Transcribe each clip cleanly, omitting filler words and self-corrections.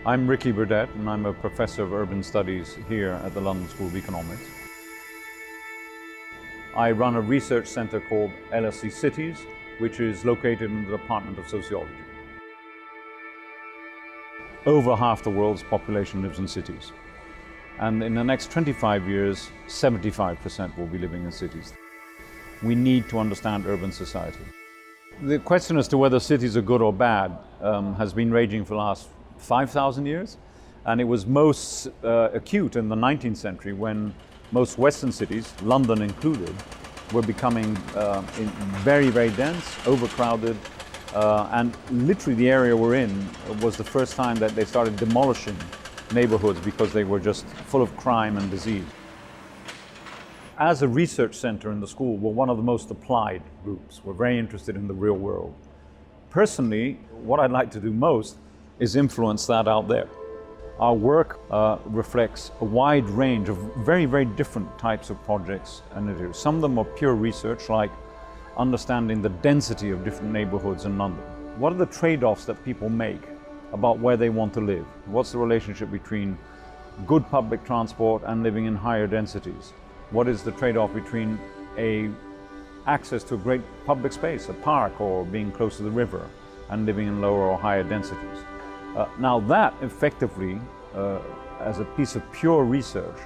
I'm Ricky Burdett, and I'm a professor of urban studies here at the London School of Economics. I run a research centre called LSE Cities, which is located in the Department of Sociology. Over half the world's population lives in cities. And in the next 25 years, 75% will be living in cities. We need to understand urban society. The question as to whether cities are good or bad has been raging for the last 5,000 years, and it was most acute in the 19th century when most Western cities, London included, were becoming very, very dense, overcrowded, and literally the area we're in was the first time that they started demolishing neighborhoods because they were just full of crime and disease. As a research center in the school, we're one of the most applied groups. We're very interested in the real world. Personally, what I'd like to do most is influence that out there. Our work reflects a wide range of very, very different types of projects and initiatives. Some of them are pure research, like understanding the density of different neighborhoods in London. What are the trade-offs that people make about where they want to live? What's the relationship between good public transport and living in higher densities? What is the trade-off between access to a great public space, a park, or being close to the river, and living in lower or higher densities? Now that effectively, as a piece of pure research,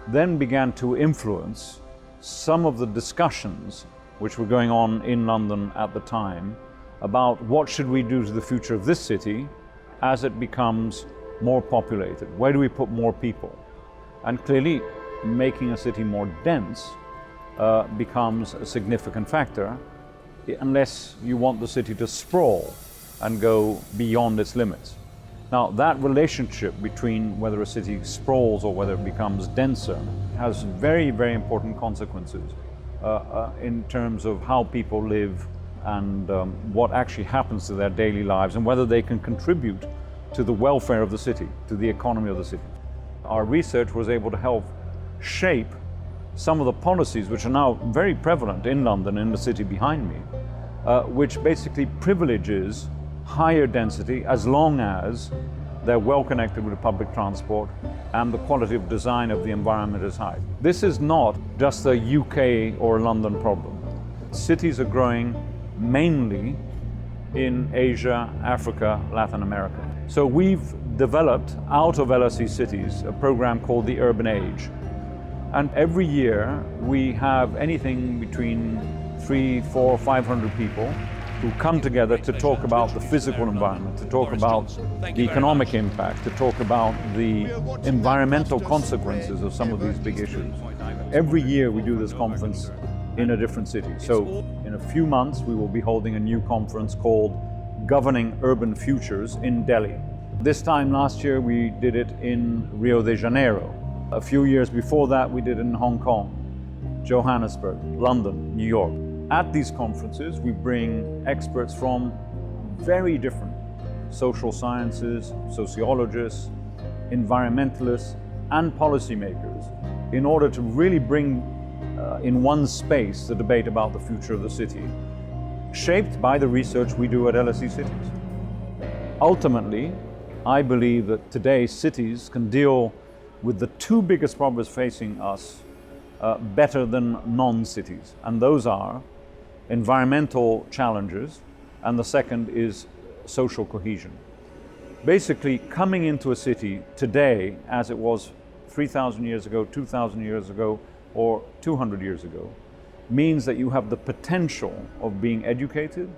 then began to influence some of the discussions which were going on in London at the time about what should we do to the future of this city as it becomes more populated. Where do we put more people? And clearly, making a city more dense becomes a significant factor unless you want the city to sprawl and go beyond its limits. Now, that relationship between whether a city sprawls or whether it becomes denser has very, very important consequences in terms of how people live and what actually happens to their daily lives and whether they can contribute to the welfare of the city, to the economy of the city. Our research was able to help shape some of the policies which are now very prevalent in London, in the city behind me, which basically privileges higher density as long as they're well connected with public transport and the quality of design of the environment is high. This is not just a UK or London problem. Cities are growing mainly in Asia, Africa, Latin America. So we've developed out of LSE Cities a program called the Urban Age. And every year we have anything between 300, 400, 500 people who come together to talk about the physical environment, to talk about the economic impact, to talk about the environmental consequences of some of these big issues. Every year we do this conference in a different city. So in a few months we will be holding a new conference called Governing Urban Futures in Delhi. This time last year we did it in Rio de Janeiro. A few years before that we did it in Hong Kong, Johannesburg, London, New York. At these conferences, we bring experts from very different social sciences, sociologists, environmentalists, and policymakers in order to really bring in one space the debate about the future of the city, shaped by the research we do at LSE Cities. Ultimately, I believe that today cities can deal with the two biggest problems facing us better than non-cities, and those are environmental challenges, and the second is social cohesion. Basically, coming into a city today as it was 3,000 years ago, 2,000 years ago, or 200 years ago, means that you have the potential of being educated,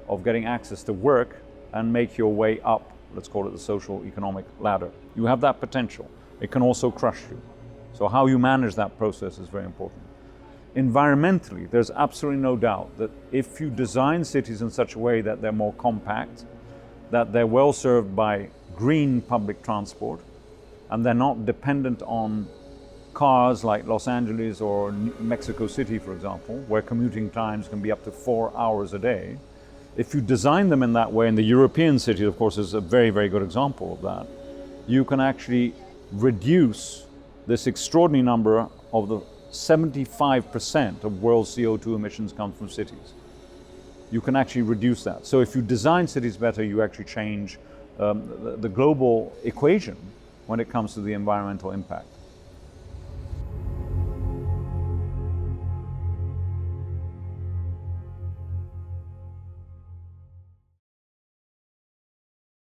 of getting access to work, and make your way up, let's call it the social economic ladder. You have that potential. It can also crush you. So how you manage that process is very important. Environmentally, there's absolutely no doubt that if you design cities in such a way that they're more compact, that they're well served by green public transport, and they're not dependent on cars like Los Angeles or Mexico City, for example, where commuting times can be up to 4 hours a day. If you design them in that way, and the European city, of course, is a very, very good example of that, you can actually reduce this extraordinary number of the 75% of world CO2 emissions come from cities. You can actually reduce that. So if you design cities better, you actually change the global equation when it comes to the environmental impact.